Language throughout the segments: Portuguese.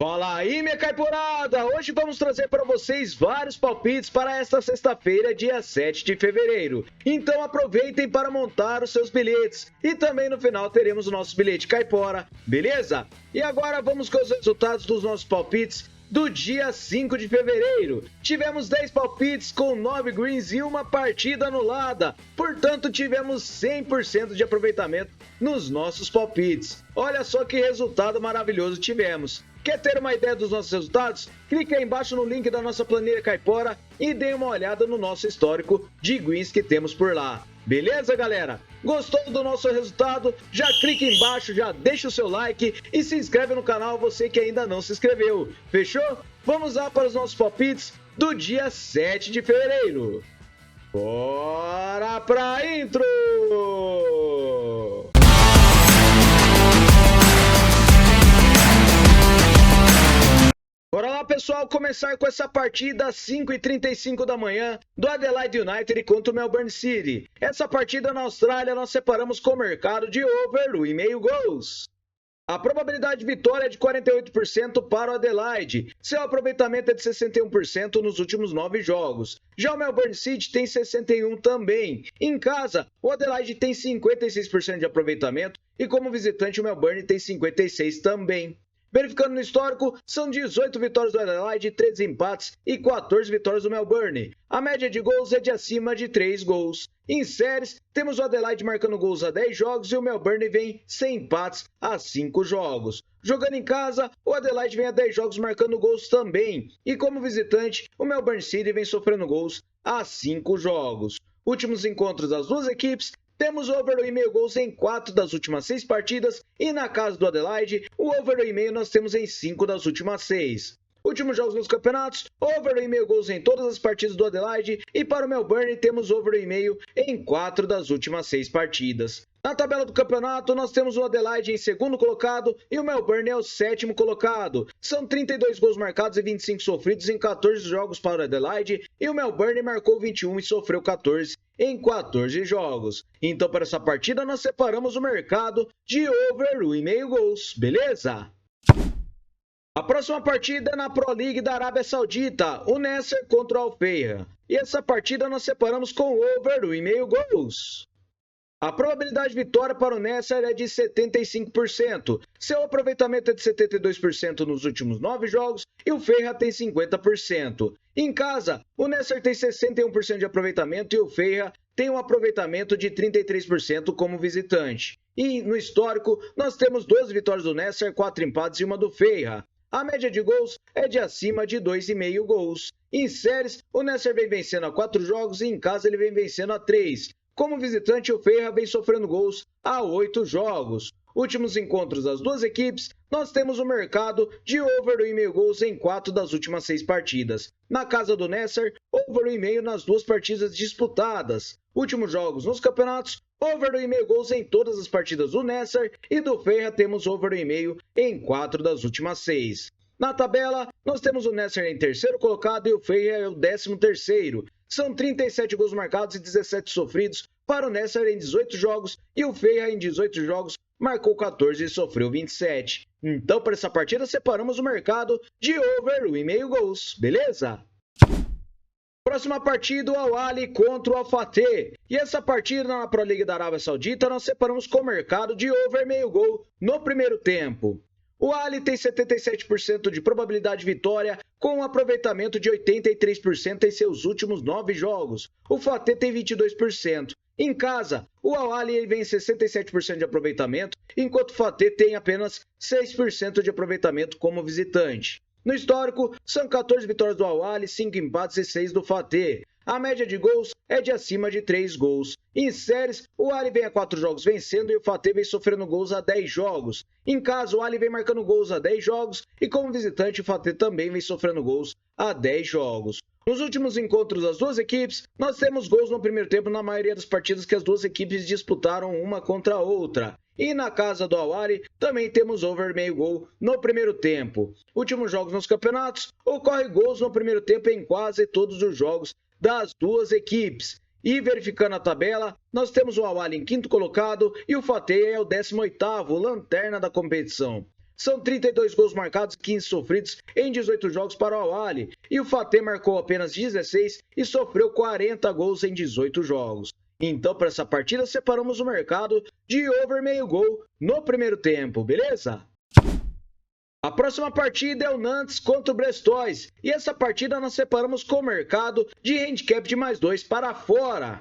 Fala aí, minha caipurada! Hoje vamos trazer para vocês vários palpites para esta sexta-feira, dia 7 de fevereiro. Então aproveitem para montar os seus bilhetes. E também no final teremos o nosso bilhete caipora, beleza? E agora vamos com os resultados dos nossos palpites do dia 5 de fevereiro. Tivemos 10 palpites com 9 greens e uma partida anulada. Portanto, tivemos 100% de aproveitamento nos nossos palpites. Olha só que resultado maravilhoso tivemos. Quer ter uma ideia dos nossos resultados? Clique aí embaixo no link da nossa planilha caipora e dê uma olhada no nosso histórico de greens que temos por lá. Beleza, galera? Gostou do nosso resultado? Já clique embaixo, já deixa o seu like e se inscreve no canal você que ainda não se inscreveu. Fechou? Vamos lá para os nossos palpites do dia 7 de fevereiro. Bora pra intro! Bora lá, pessoal, começar com essa partida às 5h35 da manhã do Adelaide United contra o Melbourne City. Essa partida na Austrália nós separamos com o mercado de over 1,5 gols. A probabilidade de vitória é de 48% para o Adelaide. Seu aproveitamento é de 61% nos últimos 9 jogos. Já o Melbourne City tem 61% também. Em casa, o Adelaide tem 56% de aproveitamento e como visitante o Melbourne tem 56% também. Verificando no histórico, são 18 vitórias do Adelaide, 13 empates e 14 vitórias do Melbourne. A média de gols é de acima de 3 gols. Em séries, temos o Adelaide marcando gols a 10 jogos e o Melbourne vem sem empates a 5 jogos. Jogando em casa, o Adelaide vem a 10 jogos marcando gols também. E como visitante, o Melbourne City vem sofrendo gols a 5 jogos. Últimos encontros das duas equipes, temos over 1,5 gols em 4 das últimas 6 partidas e na casa do Adelaide, o over 1,5 nós temos em 5 das últimas 6. Últimos jogos nos campeonatos, over 1,5 gols em todas as partidas do Adelaide e para o Melbourne temos over 1,5 em 4 das últimas 6 partidas. Na tabela do campeonato, nós temos o Adelaide em segundo colocado e o Melbourne é o sétimo colocado. São 32 gols marcados e 25 sofridos em 14 jogos para o Adelaide e o Melbourne marcou 21 e sofreu 14 em 14 jogos. Então, para essa partida, nós separamos o mercado de over 1,5 gols, beleza? A próxima partida é na Pro League da Arábia Saudita, o Nasser contra o Al-Fayha. E essa partida nós separamos com over 1,5 gols. A probabilidade de vitória para o Nasser é de 75%. Seu aproveitamento é de 72% nos últimos 9 jogos e o Fayha tem 50%. Em casa, o Nasser tem 61% de aproveitamento e o Fayha tem um aproveitamento de 33% como visitante. E no histórico, nós temos 12 vitórias do Nasser, 4 empates e uma do Fayha. A média de gols é de acima de 2,5 gols. Em séries, o Nasser vem vencendo a 4 jogos e em casa ele vem vencendo a 3. Como visitante, o Fayha vem sofrendo gols a 8 jogos. Últimos encontros das duas equipes, nós temos o mercado de over 1,5 gols em 4 das últimas 6 partidas. Na casa do Nasser, over 1,5 nas 2 partidas disputadas. Últimos jogos nos campeonatos, over 1,5 gols em todas as partidas do Nasser e do Fayha temos over 1,5 em 4 das últimas 6. Na tabela, nós temos o Nasser em terceiro colocado e o Fayha é o 13º. São 37 gols marcados e 17 sofridos para o Nasser em 18 jogos e o Fayha em 18 jogos marcou 14 e sofreu 27. Então, para essa partida, separamos o mercado de over 1,5 gols, beleza? Próxima partida, o Al-Ahly contra o Al-Fateh. E essa partida na Pro League da Arábia Saudita, nós separamos com o mercado de over 1,5 gol no primeiro tempo. O Al-Ahly tem 77% de probabilidade de vitória, com um aproveitamento de 83% em seus últimos 9 jogos. O Fateh tem 22%. Em casa, o Al-Ahly vem 67% de aproveitamento, enquanto o Fateh tem apenas 6% de aproveitamento como visitante. No histórico, são 14 vitórias do Al-Ahly, 5 empates e 6 do Fateh. A média de gols é de acima de 3 gols. Em séries, o Al-Ahly vem a 4 jogos vencendo e o Fateh vem sofrendo gols a 10 jogos. Em casa, o Al-Ahly vem marcando gols a 10 jogos e como visitante o Fateh também vem sofrendo gols a 10 jogos. Nos últimos encontros das duas equipes, nós temos gols no primeiro tempo na maioria das partidas que as duas equipes disputaram uma contra a outra. E na casa do Al-Ahly, também temos over 1,5 gol no primeiro tempo. Últimos jogos nos campeonatos, ocorre gols no primeiro tempo em quase todos os jogos das duas equipes. E verificando a tabela, nós temos o Al-Ahly em quinto colocado e o Fateh é o 18º, lanterna da competição. são 32 gols marcados e 15 sofridos em 18 jogos para o Al-Ahly, e o Fateh marcou apenas 16 e sofreu 40 gols em 18 jogos. Então, para essa partida, separamos o mercado de over meio gol no primeiro tempo, beleza? A próxima partida é o Nantes contra o Brestois, e essa partida nós separamos com o mercado de handicap de mais 2 para fora.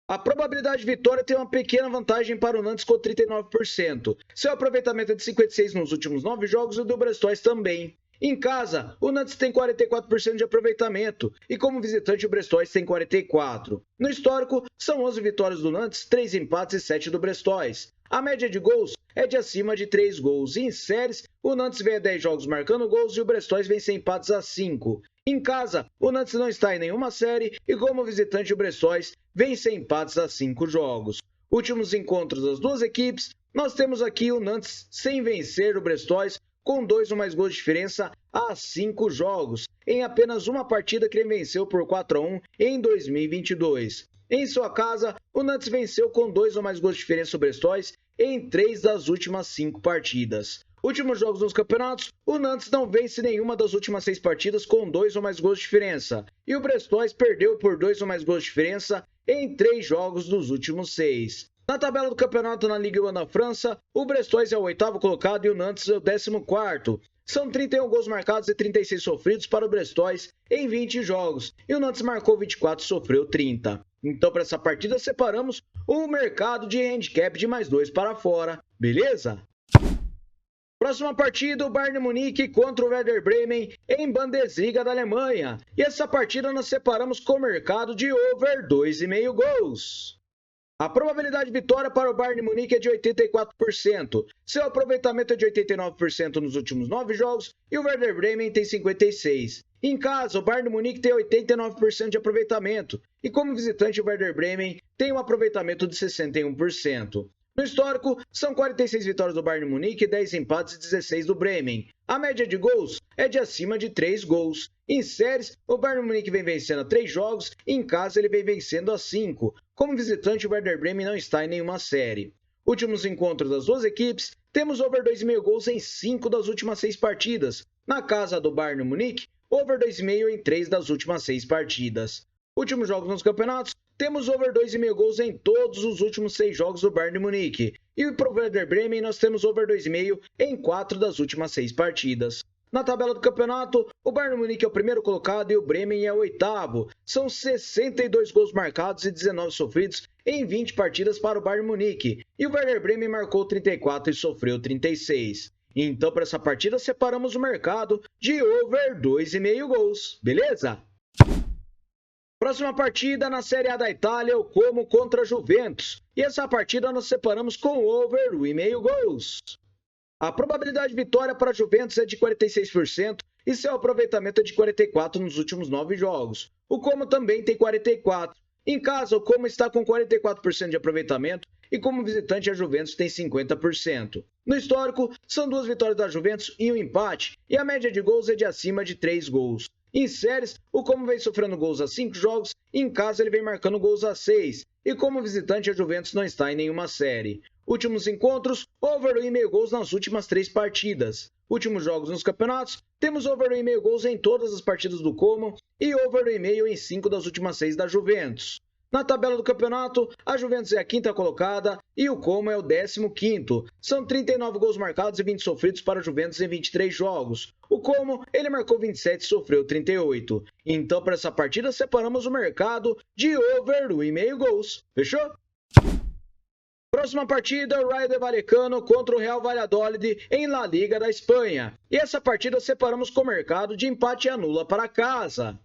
A probabilidade de vitória tem uma pequena vantagem para o Nantes com 39%. Seu aproveitamento é de 56% nos últimos 9 jogos e o do Brestois também. Em casa, o Nantes tem 44% de aproveitamento e como visitante o Brestois tem 44%. No histórico, são 11 vitórias do Nantes, 3 empates e 7 do Brestois. A média de gols é de acima de 3 gols. E em séries, o Nantes vem a 10 jogos marcando gols e o Brestois vem sem empates a 5. Em casa, o Nantes não está em nenhuma série e como visitante o Brestois vem sem empates a 5 jogos. Últimos encontros das duas equipes, nós temos aqui o Nantes sem vencer o Brestois com 2 ou mais gols de diferença há 5 jogos, em apenas uma partida que ele venceu por 4-1 em 2022. Em sua casa, o Nantes venceu com 2 ou mais gols de diferença o Brestois em 3 das últimas 5 partidas. Últimos jogos nos campeonatos, o Nantes não vence nenhuma das últimas 6 partidas com 2 ou mais gols de diferença, e o Brestois perdeu por 2 ou mais gols de diferença em 3 jogos dos últimos 6. Na tabela do campeonato na Ligue 1 da França, o Brestois é o 8º colocado e o Nantes é o 14º. São 31 gols marcados e 36 sofridos para o Brestois em 20 jogos, e o Nantes marcou 24 e sofreu 30. Então, para essa partida, separamos o mercado de handicap de mais 2 para fora, beleza? Próxima partida, o Bayern Munique contra o Werder Bremen em Bundesliga da Alemanha. E essa partida nós separamos com o mercado de over 2,5 gols. A probabilidade de vitória para o Bayern Munique é de 84%. Seu aproveitamento é de 89% nos últimos 9 jogos e o Werder Bremen tem 56%. Em casa, o Bayern Munique tem 89% de aproveitamento e como visitante o Werder Bremen tem um aproveitamento de 61%. No histórico, são 46 vitórias do Bayern Munique, 10 empates e 16 do Bremen. A média de gols é de acima de 3 gols. Em séries, o Bayern Munique vem vencendo a 3 jogos e em casa ele vem vencendo a 5. Como visitante, o Werder Bremen não está em nenhuma série. Últimos encontros das duas equipes, temos over 2,5 gols em 5 das últimas 6 partidas. Na casa do Bayern Munique, over 2,5 em 3 das últimas 6 partidas. Últimos jogos nos campeonatos, temos over 2,5 gols em todos os últimos 6 jogos do Bayern Munique. E para o Werder Bremen nós temos over 2,5 em 4 das últimas 6 partidas. Na tabela do campeonato, o Bayern Munique é o primeiro colocado e o Bremen é o 8º. São 62 gols marcados e 19 sofridos em 20 partidas para o Bayern Munique. E o Werder Bremen marcou 34 e sofreu 36. Então para essa partida separamos o mercado de over 2,5 gols, beleza? Próxima partida na Série A da Itália, o Como contra a Juventus. E essa partida nós separamos com over 1,5 gols. A probabilidade de vitória para a Juventus é de 46% e seu aproveitamento é de 44% nos últimos 9 jogos. O Como também tem 44%. Em casa, o Como está com 44% de aproveitamento e como visitante a Juventus tem 50%. No histórico, são 2 vitórias da Juventus e um empate e a média de gols é de acima de 3 gols. Em séries, o Como vem sofrendo gols a 5 jogos, e em casa ele vem marcando gols a 6. E como visitante, a Juventus não está em nenhuma série. Últimos encontros, over 1,5 gols nas últimas 3 partidas. Últimos jogos nos campeonatos, temos over 1,5 gols em todas as partidas do Como e over 1,5 em 5 das últimas 6 da Juventus. Na tabela do campeonato, a Juventus é a 5ª colocada e o Como é o 15º. São 39 gols marcados e 20 sofridos para a Juventus em 23 jogos. O Como, ele marcou 27 e sofreu 38. Então, para essa partida, separamos o mercado de over 1,5 gols. Fechou? Próxima partida, o Rayo Vallecano contra o Real Valladolid em La Liga da Espanha. E essa partida separamos com o mercado de empate e anula para casa.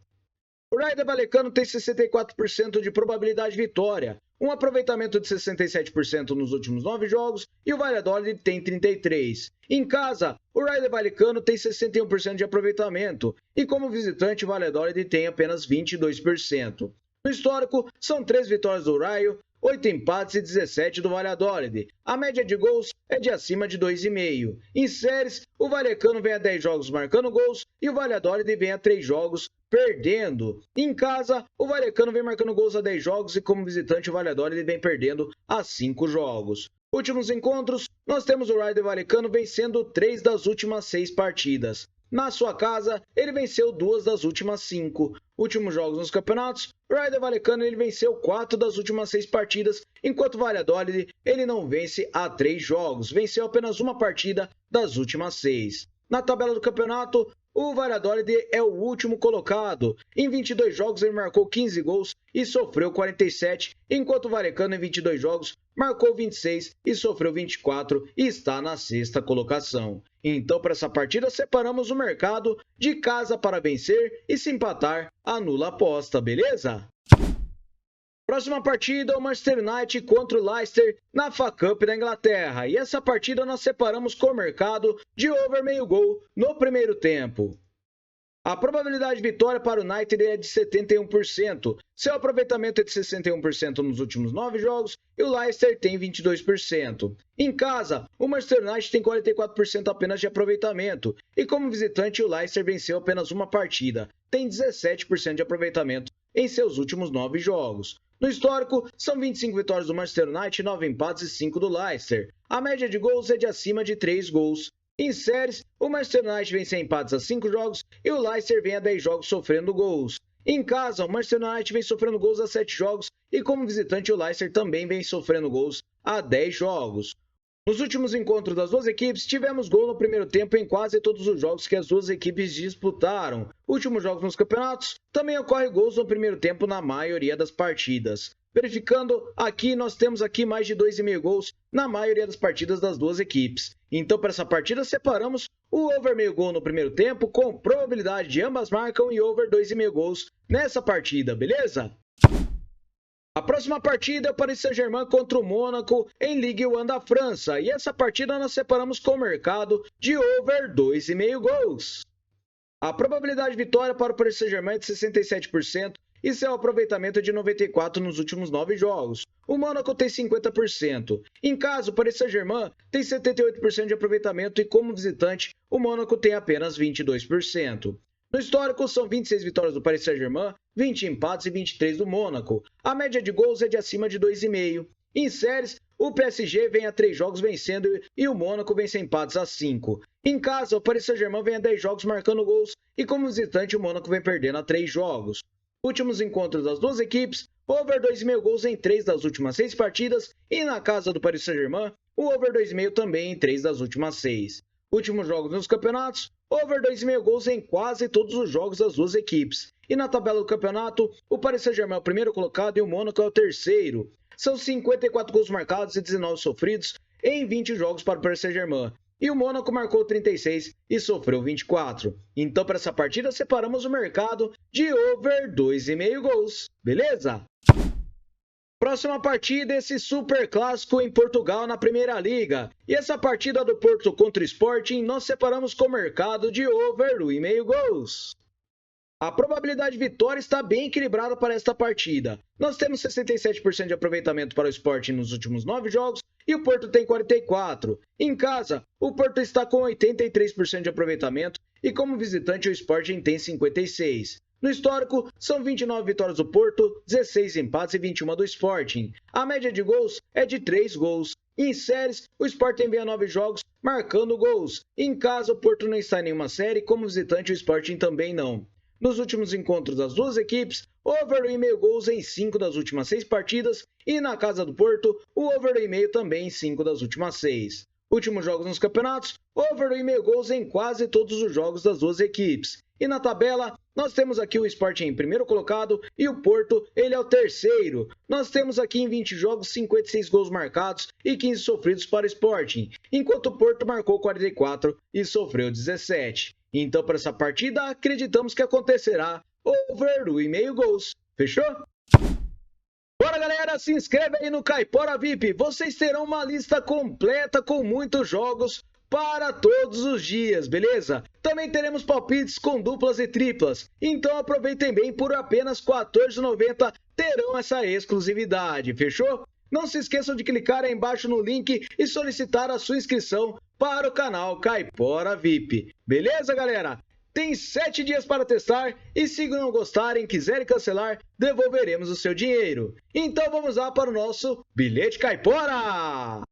O Rayo Vallecano tem 64% de probabilidade de vitória, um aproveitamento de 67% nos últimos 9 jogos e o Valladolid tem 33%. Em casa, o Rayo Vallecano tem 61% de aproveitamento e como visitante o Valladolid tem apenas 22%. No histórico, são 3 vitórias do Rayo, 8 empates e 17 do Valladolid. A média de gols é de acima de 2,5. Em séries, o Vallecano vem a 10 jogos marcando gols e o Valladolid vem a 3 jogos perdendo. Em casa, o Vallecano vem marcando gols a 10 jogos e como visitante o Valladolid vem perdendo a 5 jogos. Últimos encontros, nós temos o Raio Vallecano vencendo 3 das últimas 6 partidas. Na sua casa, ele venceu 2 das últimas 5. Últimos jogos nos campeonatos, o Raio Vallecano ele venceu 4 das últimas 6 partidas, enquanto o Valladolid ele não vence há 3 jogos, venceu apenas uma partida das últimas 6. Na tabela do campeonato, o Valladolid é o último colocado. Em 22 jogos ele marcou 15 gols e sofreu 47, enquanto o Vallecano em 22 jogos marcou 26 e sofreu 24 e está na 6ª colocação. Então, para essa partida, separamos o mercado de casa para vencer e se empatar, anula a aposta, beleza? Próxima partida, o Manchester United contra o Leicester na FA Cup da Inglaterra. E essa partida nós separamos com o mercado de over meio gol no primeiro tempo. A probabilidade de vitória para o United é de 71%. Seu aproveitamento é de 61% nos últimos 9 jogos e o Leicester tem 22%. Em casa, o Manchester United tem 44% apenas de aproveitamento. E como visitante, o Leicester venceu apenas uma partida. Tem 17% de aproveitamento em seus últimos 9 jogos. No histórico, são 25 vitórias do Manchester United, 9 empates e 5 do Leicester. A média de gols é de acima de 3 gols. Em séries, o Manchester United vem sem empates a 5 jogos e o Leicester vem a 10 jogos sofrendo gols. Em casa, o Manchester United vem sofrendo gols a 7 jogos e como visitante o Leicester também vem sofrendo gols a 10 jogos. Nos últimos encontros das duas equipes, tivemos gol no primeiro tempo em quase todos os jogos que as duas equipes disputaram. Últimos jogos nos campeonatos, também ocorre gols no primeiro tempo na maioria das partidas. Verificando, aqui nós temos aqui mais de 2,5 gols na maioria das partidas das duas equipes. Então, para essa partida, separamos o over meio gol no primeiro tempo com probabilidade de ambas marcam e over 2,5 gols nessa partida, beleza? A próxima partida é o Paris Saint-Germain contra o Mônaco em Ligue 1 da França. E essa partida nós separamos com o mercado de over 2,5 gols. A probabilidade de vitória para o Paris Saint-Germain é de 67% e seu aproveitamento é de 94% nos últimos 9 jogos. O Mônaco tem 50%. Em casa, o Paris Saint-Germain tem 78% de aproveitamento e como visitante, o Mônaco tem apenas 22%. No histórico, são 26 vitórias do Paris Saint-Germain, 20 empates e 23 do Mônaco. A média de gols é de acima de 2,5. Em séries, o PSG vem a 3 jogos vencendo e o Mônaco vem sem empates a 5. Em casa, o Paris Saint-Germain vem a 10 jogos marcando gols e como visitante o Mônaco vem perdendo a 3 jogos. Últimos encontros das duas equipes, over 2,5 gols em 3 das últimas 6 partidas e na casa do Paris Saint-Germain, o over 2,5 também em 3 das últimas 6. Últimos jogos nos campeonatos, over 2,5 gols em quase todos os jogos das duas equipes. E na tabela do campeonato, o Paris Saint-Germain é o primeiro colocado e o Mônaco é o terceiro. São 54 gols marcados e 19 sofridos em 20 jogos para o Paris Saint-Germain. E o Mônaco marcou 36 e sofreu 24. Então, para essa partida, separamos o mercado de over 2,5 gols. Beleza? Próxima partida, esse super clássico em Portugal na Primeira Liga. E essa partida do Porto contra o Sporting, nós separamos com o mercado de over 1,5 gols. A probabilidade de vitória está bem equilibrada para esta partida. Nós temos 67% de aproveitamento para o Sporting nos últimos 9 jogos e o Porto tem 44%. Em casa, o Porto está com 83% de aproveitamento e como visitante o Sporting tem 56%. No histórico, são 29 vitórias do Porto, 16 empates e 21 do Sporting. A média de gols é de 3 gols. Em séries, o Sporting vem a 9 jogos, marcando gols. Em casa, o Porto não está em nenhuma série, como visitante o Sporting também não. Nos últimos encontros das duas equipes, over 1,5 gols em 5 das últimas 6 partidas e na casa do Porto, o over 1,5 também em 5 das últimas 6. Últimos jogos nos campeonatos, over 1,5 gols em quase todos os jogos das duas equipes. E na tabela, nós temos aqui o Sporting em primeiro colocado e o Porto, ele é o terceiro. Nós temos aqui em 20 jogos 56 gols marcados e 15 sofridos para o Sporting, enquanto o Porto marcou 44 e sofreu 17. Então, para essa partida, acreditamos que acontecerá over 1,5 gols. Fechou? Bora, galera, se inscreve aí no Caipora VIP. Vocês terão uma lista completa com muitos jogos para todos os dias, beleza? Também teremos palpites com duplas e triplas. Então aproveitem bem, por apenas R$ 14,90 terão essa exclusividade, fechou? Não se esqueçam de clicar aí embaixo no link e solicitar a sua inscrição para o canal Caipora VIP. Beleza, galera? Tem 7 dias para testar e se não gostarem, quiserem cancelar, devolveremos o seu dinheiro. Então vamos lá para o nosso Bilhete Caipora!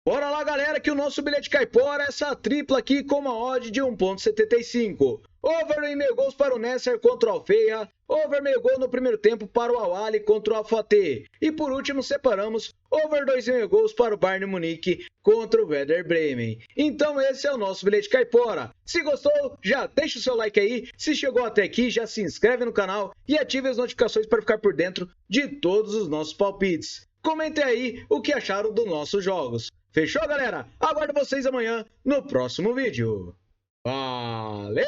Bora lá, galera, que o nosso bilhete caipora é essa tripla aqui com uma odd de 1,75. Over 1,5 gols para o Nesser contra o Alfeia. Over meio gol no primeiro tempo para o Al-Ahly contra o Al-Fateh. E por último, separamos over 2,5 gols para o Bayern Munique contra o Werder Bremen. Então esse é o nosso bilhete caipora. Se gostou, já deixa o seu like aí. Se chegou até aqui, já se inscreve no canal e ative as notificações para ficar por dentro de todos os nossos palpites. Comentem aí o que acharam dos nossos jogos. Fechou, galera? Aguardo vocês amanhã no próximo vídeo. Valeu!